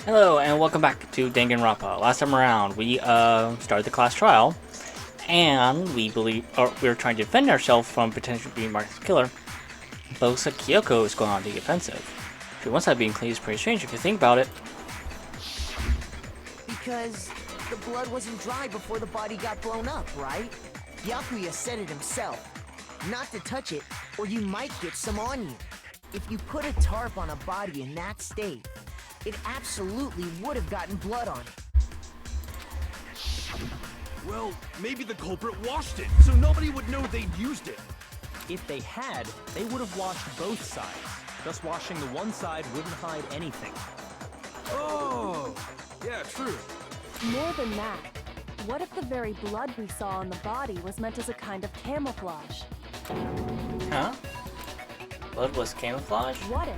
Hello and welcome back to Danganronpa. Last time around, we started the class trial, and we were trying to defend ourselves from potentially being marked as a killer. But it looks like Kyoko is going on the offensive. She wants that being clean is pretty strange if you think about it. Because the blood wasn't dry before the body got blown up, right? Yakuya said it himself. Not to touch it, or you might get some on you. If you put a tarp on a body in that state, it absolutely would have gotten blood on it. Well, maybe the culprit washed it, so nobody would know they'd used it. If they had, they would have washed both sides. Thus washing the one side wouldn't hide anything. Oh, yeah, true. More than that, what if the very blood we saw on the body was meant as a kind of camouflage? Huh? Blood was camouflage? What if,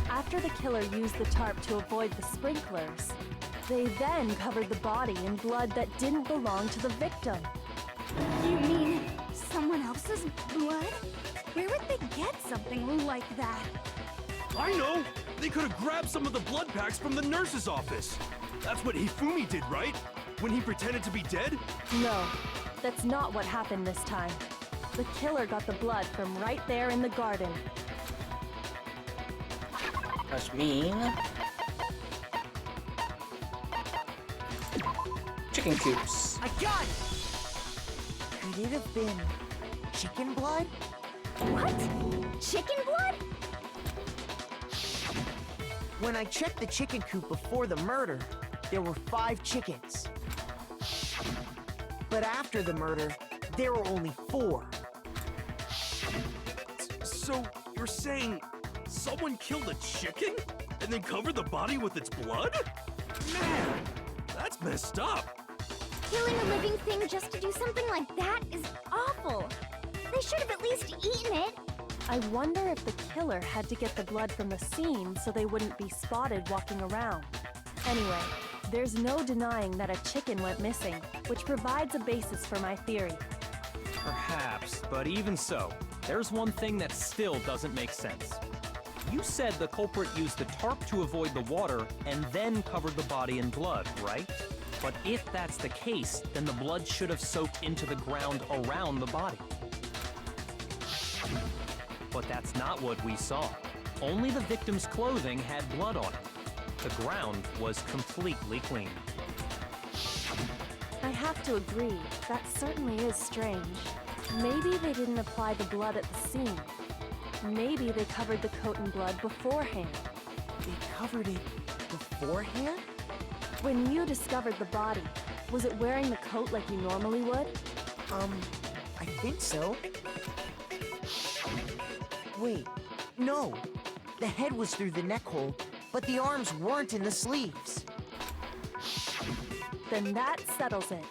after the killer used the tarp to avoid the sprinklers, they then covered the body in blood that didn't belong to the victim? You mean someone else's blood? Where would they get something like that? I know! They could have grabbed some of the blood packs from the nurse's office. That's what Hifumi did, right? When he pretended to be dead? No, that's not what happened this time. The killer got the blood from right there in the garden. That's mean. Chicken coops. I got it! Could it have been chicken blood? What? Chicken blood? When I checked the chicken coop before the murder, there were 5 chickens. But after the murder, there were only 4. So, you're saying someone killed a chicken? And then covered the body with its blood? Man, that's messed up. Killing a living thing just to do something like that is awful. They should have at least eaten it. I wonder if the killer had to get the blood from the scene so they wouldn't be spotted walking around. Anyway, there's no denying that a chicken went missing, which provides a basis for my theory. Perhaps, but even so, there's one thing that still doesn't make sense. You said the culprit used the tarp to avoid the water and then covered the body in blood, right? But if that's the case, then the blood should have soaked into the ground around the body. But that's not what we saw. Only the victim's clothing had blood on it. The ground was completely clean. I have to agree, that certainly is strange. Maybe they didn't apply the blood at the scene. Maybe they covered the coat in blood beforehand. They covered it beforehand? When you discovered the body, was it wearing the coat like you normally would? I think so. Wait, no. The head was through the neck hole, but the arms weren't in the sleeves. Then that settles it.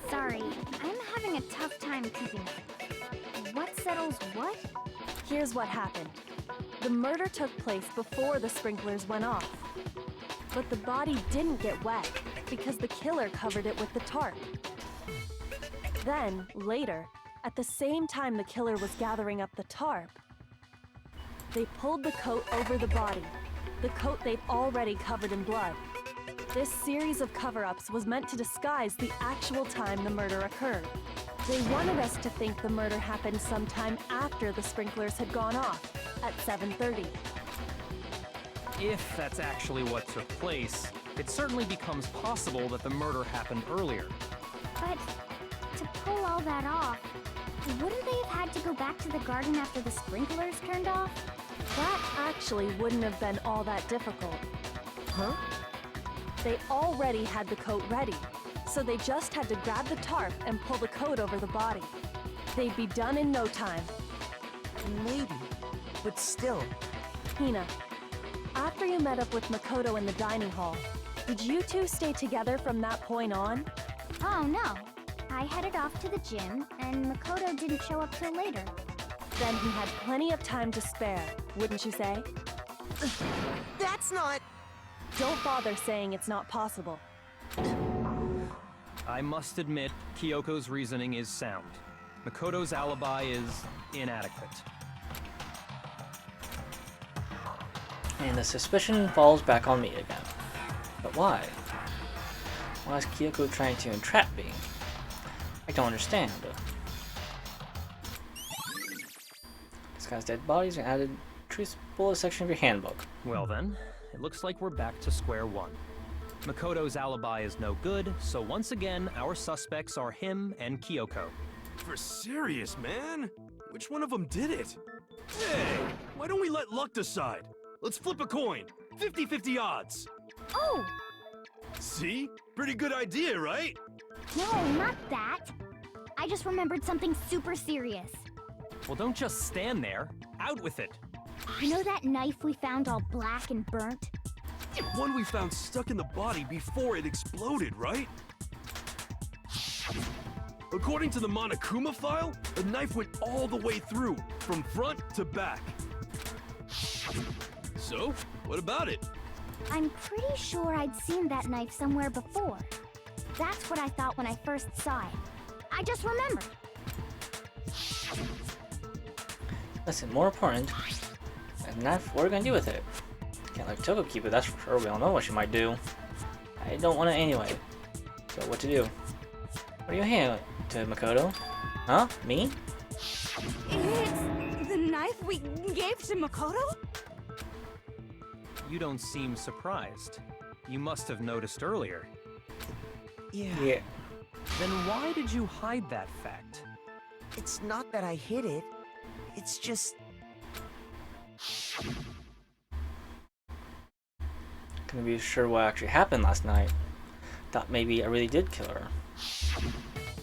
Sorry, I'm having a tough time keeping up. What settles what? Here's what happened. The murder took place before the sprinklers went off. But the body didn't get wet because the killer covered it with the tarp. Then, later, at the same time the killer was gathering up the tarp, they pulled the coat over the body, the coat they'd already covered in blood. This series of cover-ups was meant to disguise the actual time the murder occurred. They wanted us to think the murder happened sometime after the sprinklers had gone off, at 7:30. If that's actually what took place, it certainly becomes possible that the murder happened earlier. But to pull all that off, wouldn't they have had to go back to the garden after the sprinklers turned off? That actually wouldn't have been all that difficult. Huh? They already had the coat ready, so they just had to grab the tarp and pull the coat over the body. They'd be done in no time. Maybe, but still. Hina, after you met up with Makoto in the dining hall, did you two stay together from that point on? Oh no. I headed off to the gym, and Makoto didn't show up till later. Then he had plenty of time to spare, wouldn't you say? That's not... Don't bother saying it's not possible. I must admit, Kyoko's reasoning is sound. Makoto's alibi is inadequate. And the suspicion falls back on me again. But why? Why is Kyoko trying to entrap me? I don't understand. Disguised dead bodies and added truth bullet section of your handbook. Well then, it looks like we're back to square one. Makoto's alibi is no good, so once again, our suspects are him and Kyoko. For serious, man? Which one of them did it? Hey, why don't we let luck decide? Let's flip a coin. 50-50 odds. Oh! See? Pretty good idea, right? No, not that. I just remembered something super serious. Well, don't just stand there. Out with it. You know that knife we found all black and burnt? One we found stuck in the body before it exploded, right? According to the Monokuma file, the knife went all the way through, from front to back. So, what about it? I'm pretty sure I'd seen that knife somewhere before. That's what I thought when I first saw it. I just remembered. Listen, more important, that knife, what are we gonna do with it? Can't let Toko keep it, that's for sure. We all know what she might do. I don't want it anyway. So what to do? What are you handing to Makoto? Huh? Me? It's the knife we gave to Makoto? You don't seem surprised. You must have noticed earlier. Yeah. Then why did you hide that fact? It's not that I hid it. It's just... Couldn't be sure what actually happened last night. Thought maybe I really did kill her.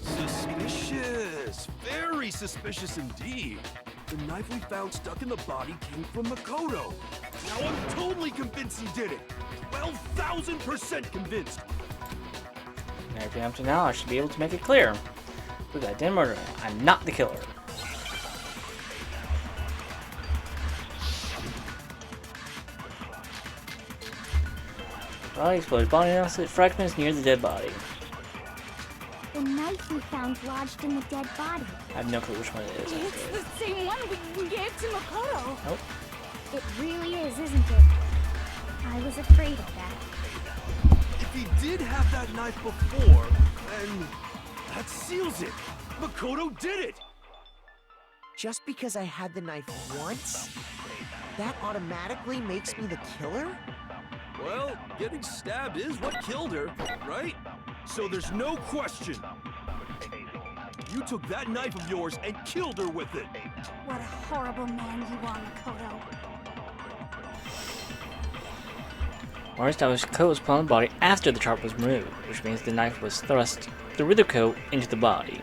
Suspicious! Very suspicious indeed. The knife we found stuck in the body came from Makoto. Now I'm totally convinced he did it. 12,000% convinced. And everything up to now, I should be able to make it clear. Look, I didn't murder him. I'm not the killer. Body exploded. Body acid fragments near the dead body. The knife we found lodged in the dead body. I have no clue which one it is. It's Actually. the same one we gave to Makoto. Nope. It really is, isn't it? I was afraid of that. If he did have that knife before, then that seals it. Makoto did it. Just because I had the knife once, that automatically makes me the killer? Well, getting stabbed is what killed her, right? So there's no question. You took that knife of yours and killed her with it. What a horrible man you are, Makoto. More established, the coat was put on the body after the tarp was removed, which means the knife was thrust through the coat into the body.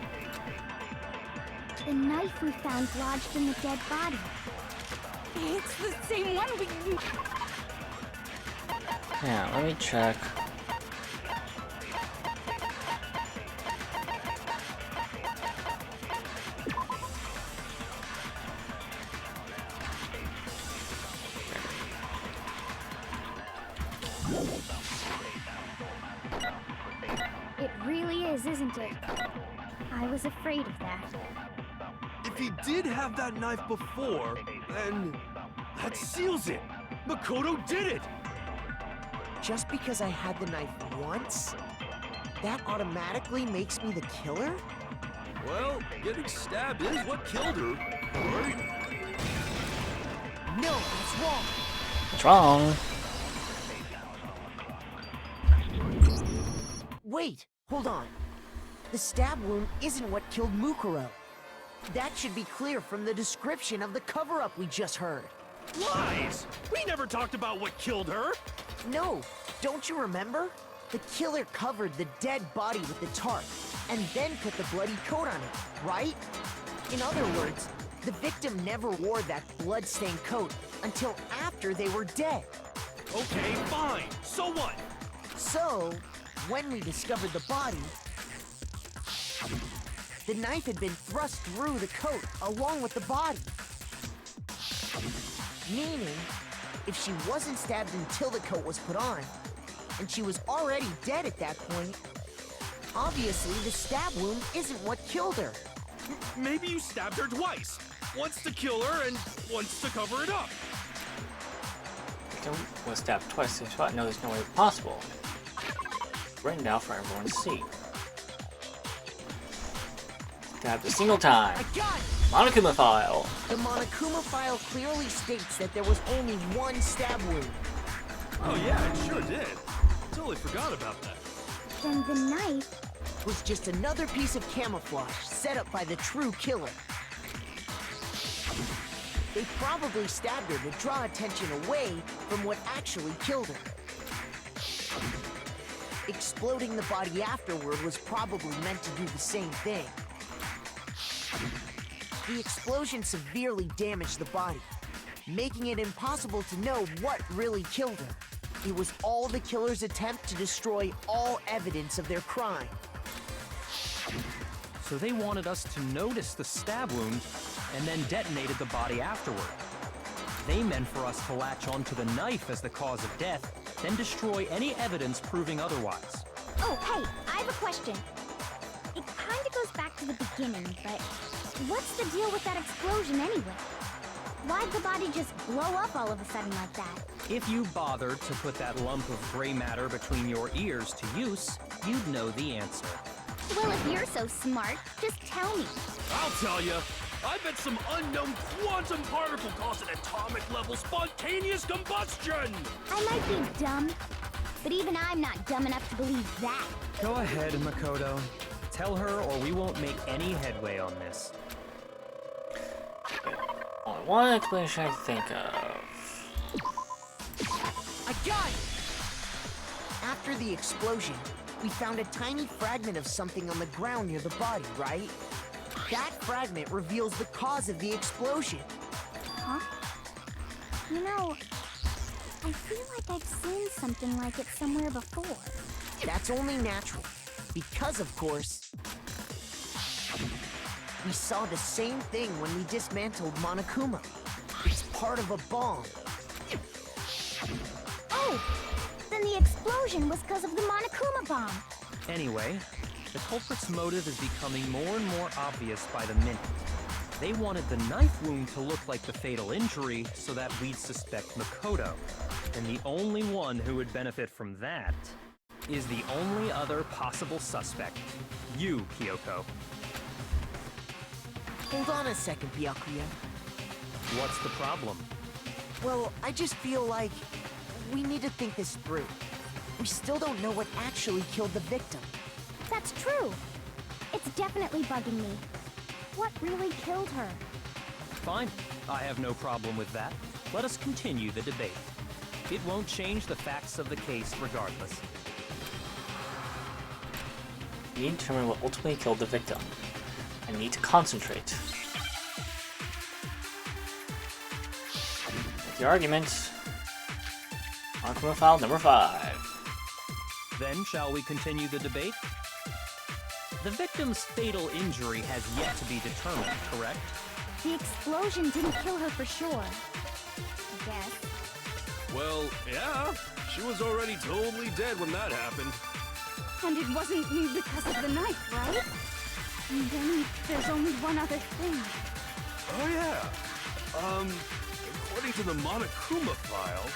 The knife we found lodged in the dead body. It's the same one we... Yeah, let me check. It really is, isn't it? I was afraid of that. If he did have that knife before, then that seals it. Makoto did it. Just because I had the knife once, that automatically makes me the killer? Well, getting stabbed is what killed her, right? No, that's wrong. What's wrong? Wait, hold on. The stab wound isn't what killed Mukuro. That should be clear from the description of the cover-up we just heard. Lies! We never talked about what killed her. No, don't you remember? The killer covered the dead body with the tarp, and then put the bloody coat on it, right? In other words, the victim never wore that blood-stained coat until after they were dead. Okay, fine. So what? So, when we discovered the body, the knife had been thrust through the coat along with the body. Meaning, if she wasn't stabbed until the coat was put on, and she was already dead at that point, obviously the stab wound isn't what killed her. Maybe you stabbed her twice. Once to kill her and once to cover it up. Was stabbed twice, so I know there's no way possible. written down for everyone to see. Got the single time. I got it! Monokuma file. The Monokuma file clearly states that there was only one stab wound. Oh yeah, it sure did. Totally forgot about that. Then the knife. Was just another piece of camouflage set up by the true killer. They probably stabbed her to draw attention away from what actually killed her. Exploding the body afterward was probably meant to do the same thing. The explosion severely damaged the body, making it impossible to know what really killed her. It was all the killer's attempt to destroy all evidence of their crime. So they wanted us to notice the stab wound and then detonated the body afterward. They meant for us to latch onto the knife as the cause of death, then destroy any evidence proving otherwise. Oh, hey, I have a question. It kind of goes back to the beginning, but what's the deal with that explosion anyway? Why'd the body just blow up all of a sudden like that? If you bothered to put that lump of gray matter between your ears to use, you'd know the answer. Well, if you're so smart, just tell me. I'll tell you. I bet some unknown quantum particle caused an atomic-level spontaneous combustion! I might be dumb, but even I'm not dumb enough to believe that. Go ahead, Makoto. Tell her or we won't make any headway on this. Only one explanation I can think of. I got it! After the explosion, we found a tiny fragment of something on the ground near the body, right? That fragment reveals the cause of the explosion. Huh? You know, I feel like I've seen something like it somewhere before. That's only natural, because of course, we saw the same thing when we dismantled Monokuma. It's part of a bomb. Oh! Then the explosion was because of the Monokuma bomb. Anyway, the culprit's motive is becoming more and more obvious by the minute. They wanted the knife wound to look like the fatal injury so that we'd suspect Makoto. And the only one who would benefit from that is the only other possible suspect. You, Kyoko. Hold on a second, Byakuya. What's the problem? Well, I just feel like we need to think this through. We still don't know what actually killed the victim. That's true. It's definitely bugging me. What really killed her? Fine. I have no problem with that. Let us continue the debate. It won't change the facts of the case regardless. We need to determine what ultimately killed the victim. I need to concentrate. With the argument, Monokuma file number 5. Then, shall we continue the debate? The victim's fatal injury has yet to be determined, correct? The explosion didn't kill her for sure. I guess. Well, yeah. She was already totally dead when that happened. And it wasn't me because of the knife, right? And then there's only one other thing. Oh yeah. According to the Monokuma file,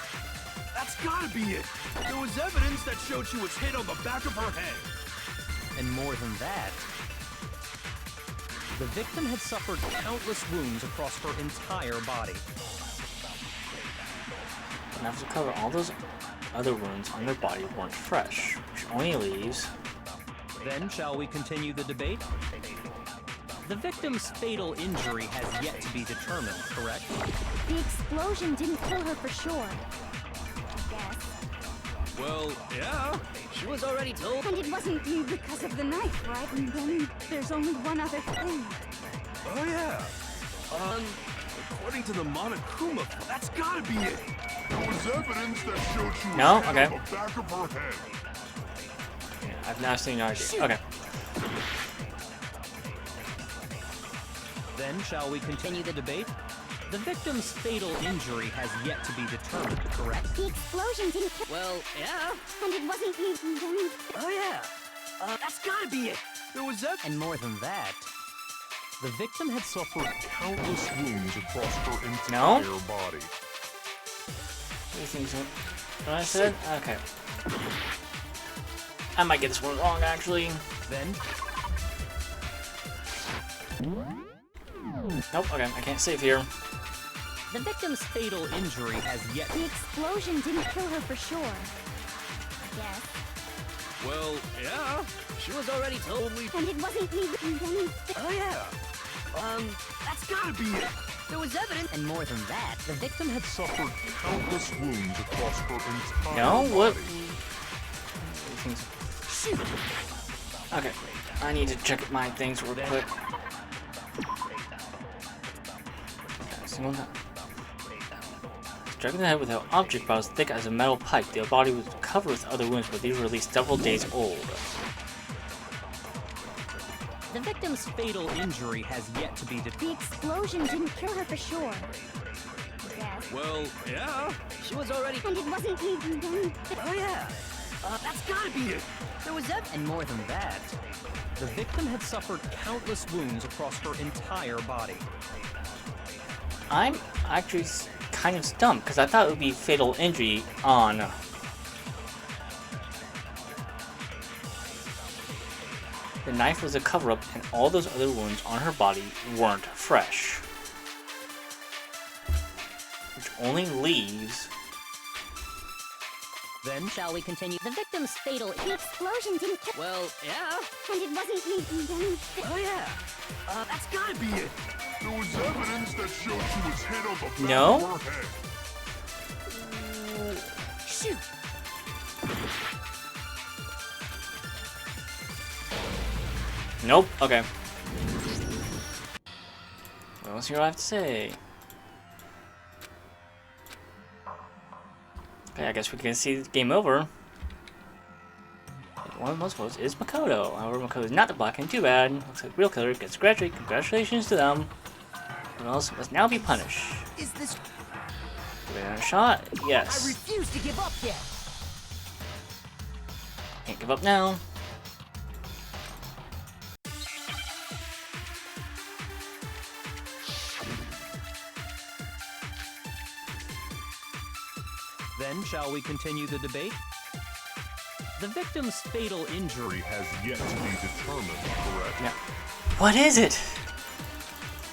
that's gotta be it. There was evidence that showed she was hit on the back of her head. And more than that, the victim had suffered countless wounds across her entire body. And after cover all those other wounds on their body weren't fresh, which only leaves. Then, shall we continue the debate? The victim's fatal injury has yet to be determined, correct? The explosion didn't kill her for sure. I guess. Well, yeah. She was already told. And it wasn't me because of the knife, right? And then there's only one other thing. Oh yeah. According to the Monokuma, that's gotta be it. There was evidence that showed she was No? hit Okay. on the back of her head. Yeah, I've now seen no idea. Okay. Then, shall we continue the debate? The victim's fatal injury has yet to be determined, correct? The explosion didn't kill. Well, yeah. And it wasn't me. And then Oh yeah. That's gotta be it. There was And more than that, the victim had suffered Countless wounds across her No? entire body. You think so? What I said? Okay. I might get this one wrong, actually. Then, Nope, okay, I can't save here. the victim's fatal injury has yet. The explosion didn't kill her for sure. I guess. Well, yeah. She was already totally. And it wasn't me. And then Oh, yeah. That's gotta be it. There was evidence. And more than that, The victim had suffered countless wounds across her entire No, what? body. shoot. Okay, I need to check my things real quick. Okay, single time. Striking the head with an object about as thick as a metal pipe, the body was covered with other wounds, but these were at least several days old. The victim's fatal injury has yet to be the determined. explosion didn't kill her for sure. I guess. Well, yeah. She was already. And it wasn't me. And then Oh, yeah. That's gotta be it. There was evidence. And more than that, The victim had suffered countless wounds across her entire body. I'm actually kind of stumped because I thought it would be fatal injury on. The knife was a cover-up, and all those other wounds on her body weren't fresh. Which only leaves. Then, Shall we continue? the victim's fatal. The explosion didn't kill. Well, yeah. And it wasn't me. And then Oh, yeah. That's gotta be it. There was evidence that showed she was hit on the back No? of her head. shoot. Nope. Okay. Well, let's hear what I have to say. Okay, I guess we can see the game over. One of the most votes is Makoto. However, Makoto is not the black and too bad. Looks like the real killer gets graduated. Congratulations to them. Everyone else must now be punished. Is this? Give it a shot. I Yes. refuse to give up yet. Can't give up now. then, shall we continue the debate? The victim's fatal injury. Has yet to be determined, correct? Yeah. What is it?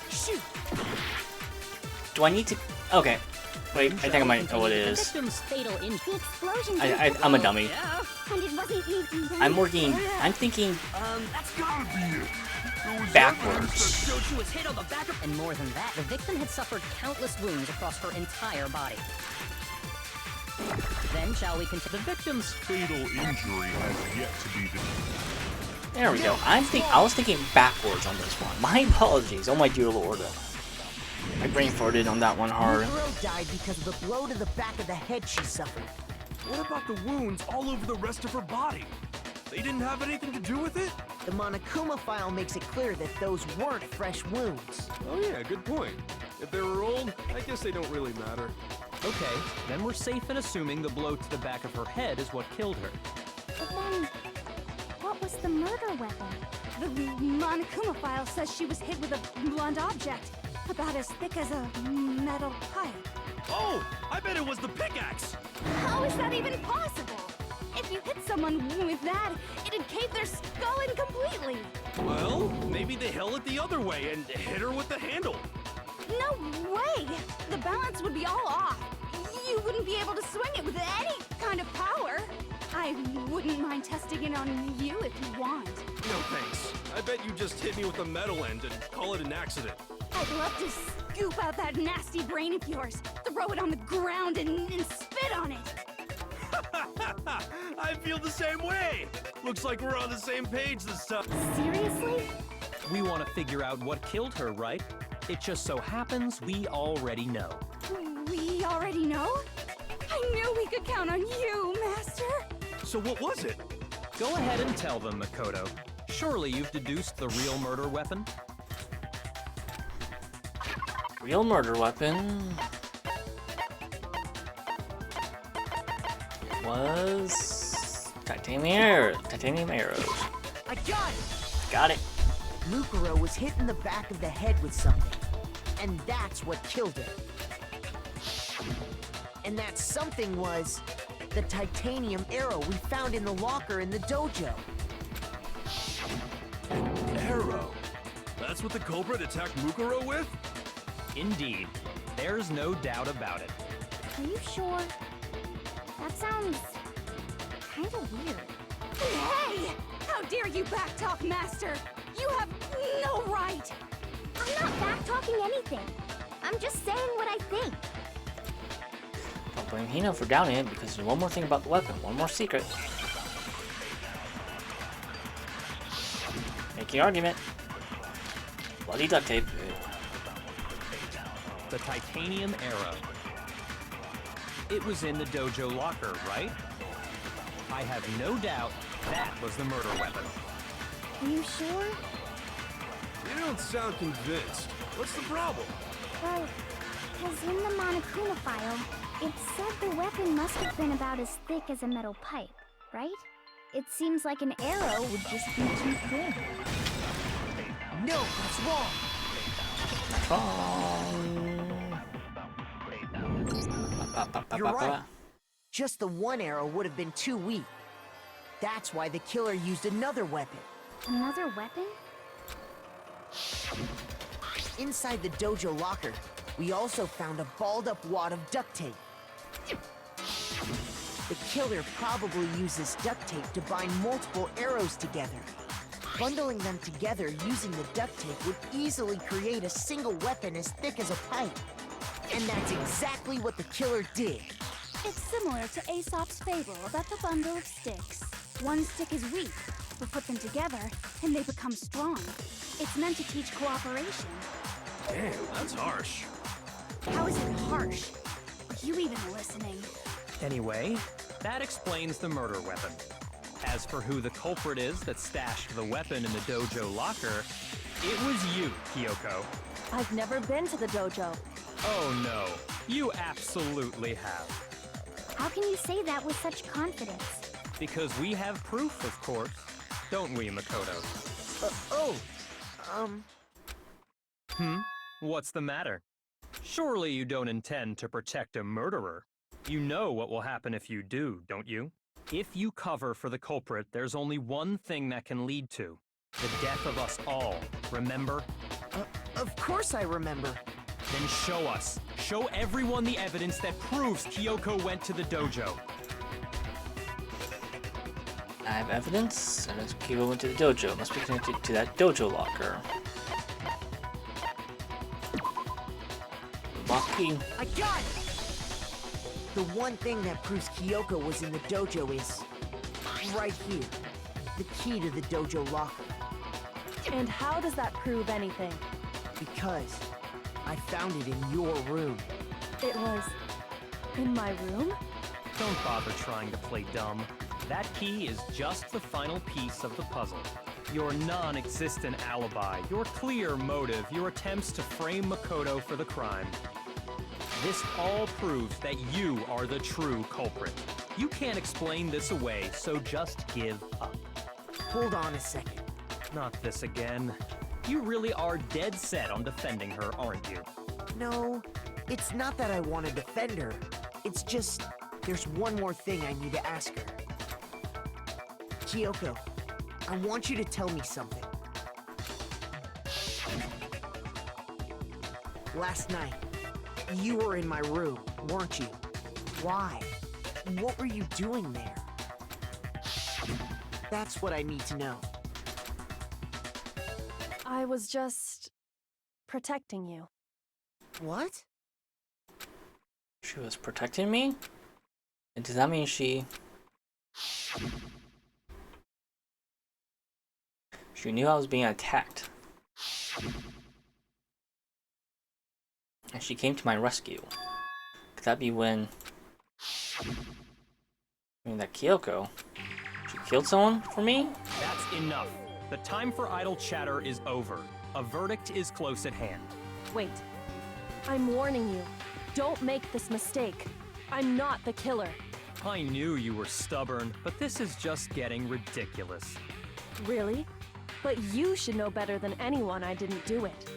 Shoot. Do I need to? Okay. Wait, I think I might know what it The is. victim's fatal injury. the explosion didn't kill I'm a dummy. Yeah. And it wasn't me. And then I'm working. I'm thinking That's gotta be it. There was backwards. evidence that Showed she was hit on the back of. And more than that, the victim had suffered countless wounds across her entire body. Then, shall we continue? The victim's fatal injury has yet to be determined. There we go. I was thinking backwards on this one. My apologies. Oh my dear lord. My brain farted on that one hard. Mukuro died because of the blow to the back of the head she suffered. What about the wounds all over the rest of her body? They didn't have anything to do with it? The Monokuma file makes it clear that those weren't fresh wounds. Oh yeah, good point. If they were old, I guess they don't really matter. Okay, then we're safe in assuming the blow to the back of her head is what killed her. But then, what was the murder weapon? The Monokuma file says she was hit with a blunt object, about as thick as a metal pipe. Oh, I bet it was the pickaxe. How is that even possible? If you hit someone with that, it'd cave their skull in completely. Well, maybe they held it the other way and hit her with the handle. No way! The balance would be all off. You wouldn't be able to swing it with any kind of power. I wouldn't mind testing it on you if you want. No thanks. I bet you just hit me with a metal end and call it an accident. I'd love to scoop out that nasty brain of yours, throw it on the ground and spit on it. I feel the same way. Looks like we're on the same page this time. Seriously? We want to figure out what killed her, right? It just so happens we already know. We already know? I knew we could count on you, Master. So what was it? Go ahead and tell them, Makoto. Surely you've deduced the real murder weapon? Real murder weapon was titanium arrows. I got it! Got it. Mukuro was hit in the back of the head with something. And that's what killed her. And that something was The titanium arrow we found in the locker in the dojo. Arrow. That's what the culprit attacked Mukuro with? Indeed. There's no doubt about it. Are you sure? That sounds kind of weird. Hey! How dare you backtalk, Master? You have no right! I'm not back-talking anything. I'm just saying what I think. Don't blame Hino for doubting it, because there's one more thing about the weapon, one more secret. Make your argument. Bloody duct tape. The titanium arrow. It was in the dojo locker, right? I have no doubt that was the murder weapon. Are you sure? You don't sound convinced. What's the problem? Well, because in the Monokuma file, it said the weapon must have been about as thick as a metal pipe, right? It seems like an arrow would just be too thin. No, that's wrong. You're right. Just the one arrow would have been too weak. That's why the killer used another weapon. Another weapon? Inside the dojo locker, we also found a balled-up wad of duct tape. The killer probably uses duct tape to bind multiple arrows together. Bundling them together using the duct tape would easily create a single weapon as thick as a pipe. And that's exactly what the killer did. It's similar to Aesop's fable about the bundle of sticks. One stick is weak, but put them together, and they become strong. It's meant to teach cooperation. Damn, that's harsh. How is it harsh? Are you even listening? Anyway, that explains the murder weapon. As for who the culprit is that stashed the weapon in the dojo locker, it was you, Kyoko. I've never been to the dojo. Oh no, you absolutely have. How can you say that with such confidence? Because we have proof, of course. Don't we, Makoto? What's the matter? Surely you don't intend to protect a murderer. You know what will happen if you do, don't you? If you cover for the culprit, there's only one thing that can lead to. The death of us all, remember? Of course I remember. Then show us. Show everyone the evidence that proves Kyoko went to the dojo. I have evidence, and as Kyoko went to the dojo, it must be connected to that dojo locker. Lock key. I got it! The one thing that proves Kyoko was in the dojo is right here. The key to the dojo locker. And how does that prove anything? Because I found it in your room. It was in my room? Don't bother trying to play dumb. That key is just the final piece of the puzzle. Your non-existent alibi, your clear motive, your attempts to frame Makoto for the crime. This all proves that you are the true culprit. You can't explain this away, so just give up. Hold on a second. Not this again. You really are dead set on defending her, aren't you? No, it's not that I want to defend her. It's just, there's one more thing I need to ask her. Kyoko, I want you to tell me something. Last night, you were in my room, weren't you? Why? What were you doing there? That's what I need to know. I was just protecting you. What? She was protecting me? And does that mean she knew I was being attacked? And she came to my rescue. Could that be when that Kyoko, she killed someone for me? That's enough. The time for idle chatter is over. A verdict is close at hand. Wait. I'm warning you. Don't make this mistake. I'm not the killer. I knew you were stubborn, but this is just getting ridiculous. Really? But you should know better than anyone I didn't do it.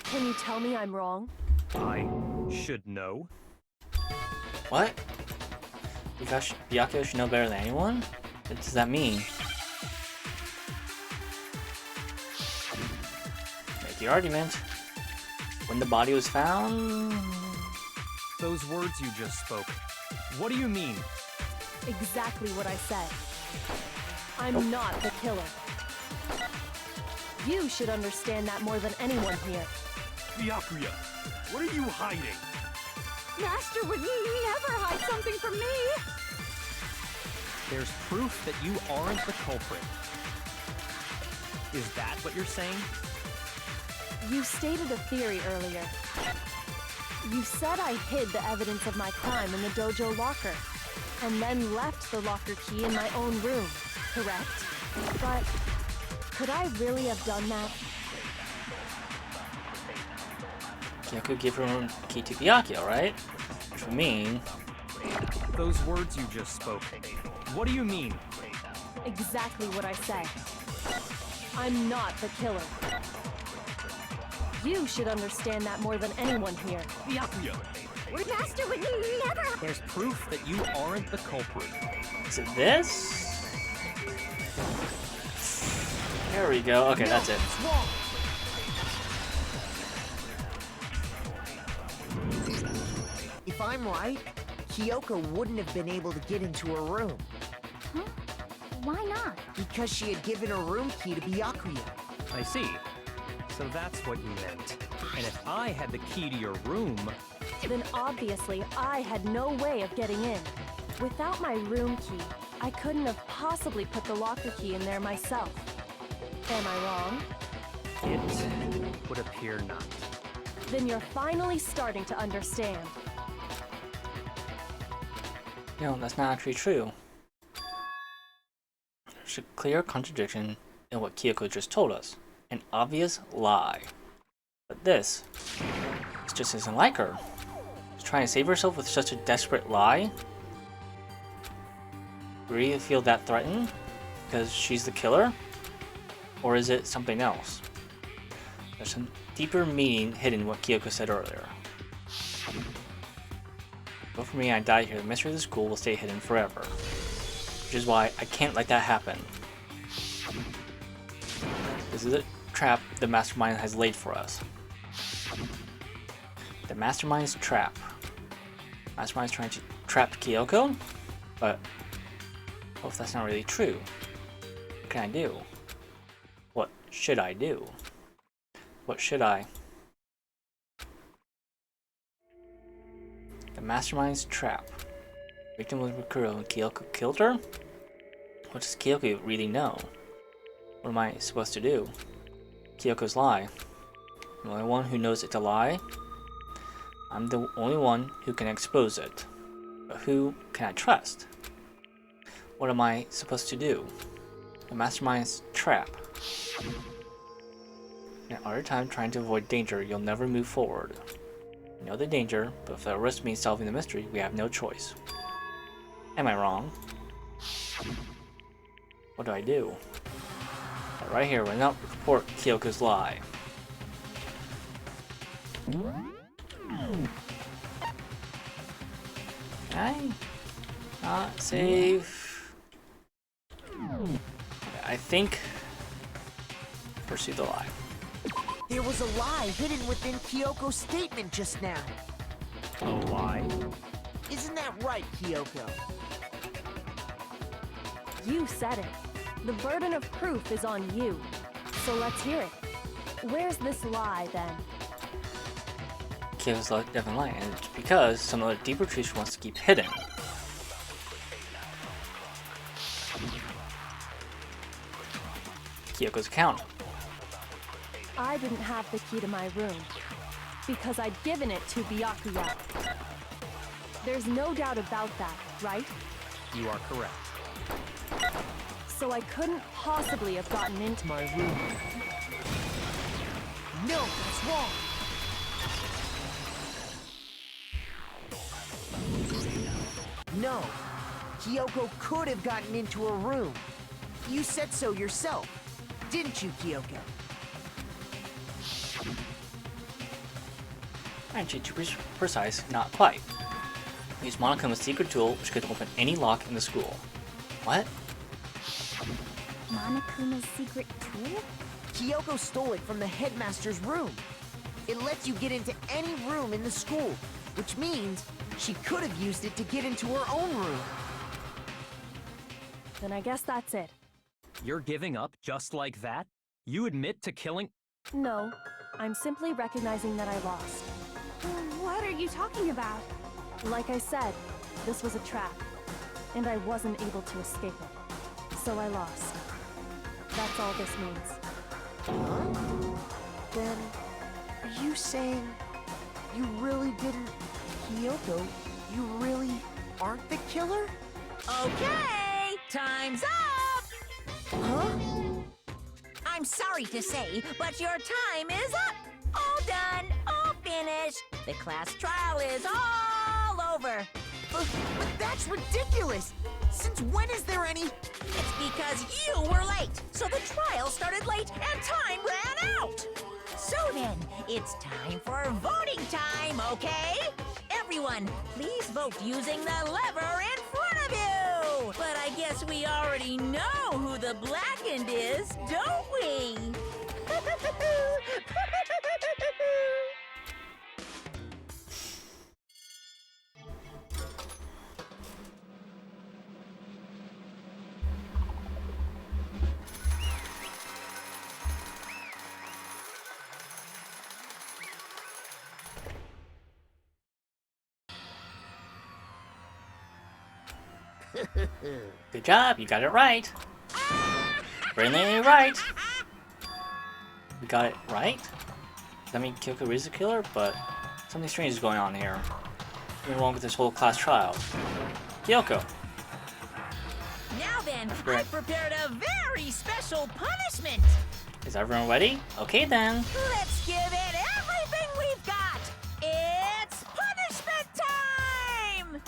Can you tell me I'm wrong? I should know. What? Byakuya should know better than anyone? What does that mean? Make the argument. When the body was found... Those words you just spoke. What do you mean? Exactly what I said. I'm not the killer. You should understand that more than anyone here. Byakuya, what are you hiding? Master would never hide something from me. There's proof that you aren't the culprit. Is that what you're saying? You stated a theory earlier. You said I hid the evidence of my crime in the dojo locker, and then left the locker key in my own room, correct? But could I really have done that? Kyoko gave her own key to Byakuya, right? Which would mean... Those words you just spoke. What do you mean? Exactly what I said. I'm not the killer. You should understand that more than anyone here. Byakuya, Master would never. There's proof that you aren't the culprit. Is it this? There we go. Okay, that's it. If I'm right, Kyoko wouldn't have been able to get into her room Huh? Why not? because she had given her room key to Byakuya. I see. So that's what you meant. And if I had the key to your room... Then obviously I had no way of getting in. Without my room key, I couldn't have possibly put the locker key in there myself. Am I wrong? It would appear not. Then you're finally starting to understand. No, that's not actually true. There's a clear contradiction in what Kyoko just told us. An obvious lie. But this just isn't like her. She's trying to save herself with such a desperate lie? Really feel that threatened? Because she's the killer? Or is it something else? There's some deeper meaning hidden in what Kyoko said earlier. But for me, I die here. The mystery of the school will stay hidden forever. Which is why I can't let that happen. This is a trap the mastermind has laid for us. The mastermind's trap. Mastermind's trying to trap Kyoko? But what if that's not really true? What can I do? What should I do? What should I? The mastermind's trap. Victim was Mikuro and Kyoko killed her? What does Kyoko really know? What am I supposed to do? Kyoko's lie. I'm the only one who knows it's a lie. I'm the only one who can expose it. But who can I trust? What am I supposed to do? The mastermind's trap. In other time trying to avoid danger, you'll never move forward. You know the danger, but if the risk means solving the mystery, we have no choice. Am I wrong? What do I do? Right here, we're not report Kyoko's lie. Can I not save? I think pursue the lie. There was a lie hidden within Kyoko's statement just now. A lie? Isn't that right, Kyoko? You said it. The burden of proof is on you. So let's hear it. Where's this lie, then? Kyoko's definitely lying, and it's because some other deeper truth she wants to keep hidden. Kyoko's account. I didn't have the key to my room because I'd given it to Byakuya. There's no doubt about that, right? You are correct. So I couldn't possibly have gotten into my room. No, that's wrong. No, Kyoko could have gotten into her room. You said so yourself, didn't you, Kyoko? Actually, to be precise, not quite. Use Monokuma's secret tool, which could open any lock in the school. What? Monokuma's secret tool? Kyoko stole it from the headmaster's room. It lets you get into any room in the school, which means she could have used it to get into her own room. Then I guess that's it. You're giving up just like that? You admit to killing... No, I'm simply recognizing that I lost. What are you talking about? Like I said, this was a trap, and I wasn't able to escape it. So I lost. That's all this means. Huh? Then, are you saying you really didn't... Kyoko, you really aren't the killer? Okay, time's up! Huh? I'm sorry to say, but your time is up! All done, all finished. The class trial is all over. But that's ridiculous! Since when is there any... It's because you were late, so the trial started late and time ran out. So then, it's time for voting time, okay? Everyone, please vote using the lever in front of you! But I guess we already know who the blackened is, don't we? Good job, you got it right. Brilliantly right. We got it right? Does that mean Kyoko is the killer? But something strange is going on here. Something wrong with this whole class trial. Kyoko! Now then, I've prepared a very special punishment. Is everyone ready? Okay then. Let's give it everything we've got. It's punishment time!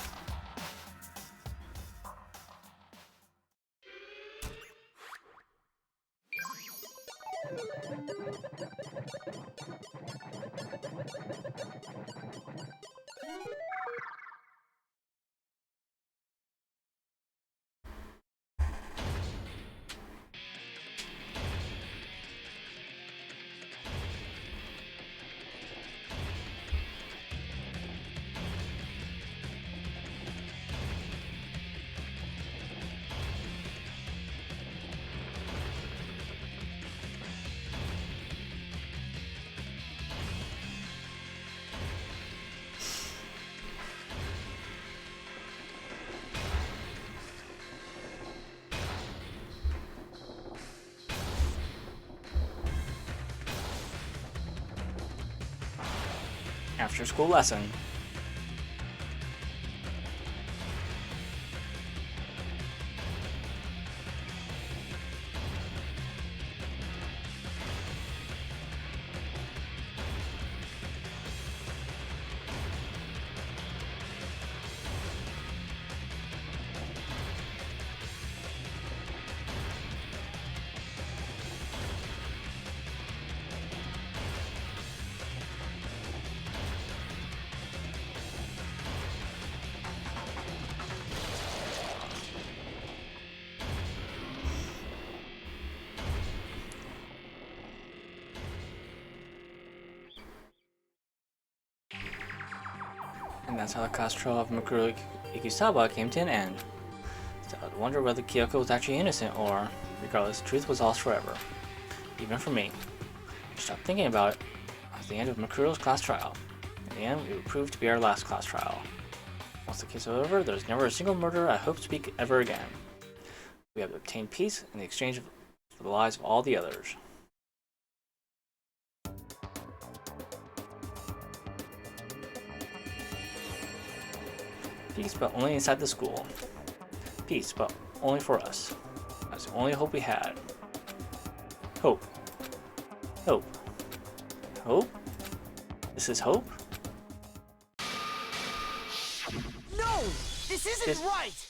After school lesson. And that's how the class trial of Mikuru Ikisawa came to an end. So I wonder whether Kyoko was actually innocent, or, regardless, the truth was lost forever. Even for me. I stopped thinking about it at the end of Mikuru's class trial. In the end, it would prove to be our last class trial. Once the case is over, there's never a single murderer I hope to speak ever again. We have obtained peace in the exchange for the lives of all the others. Peace, but only inside the school. Peace, but only for us. That's the only hope we had. Hope. Hope. Hope? This is hope? No! This isn't right!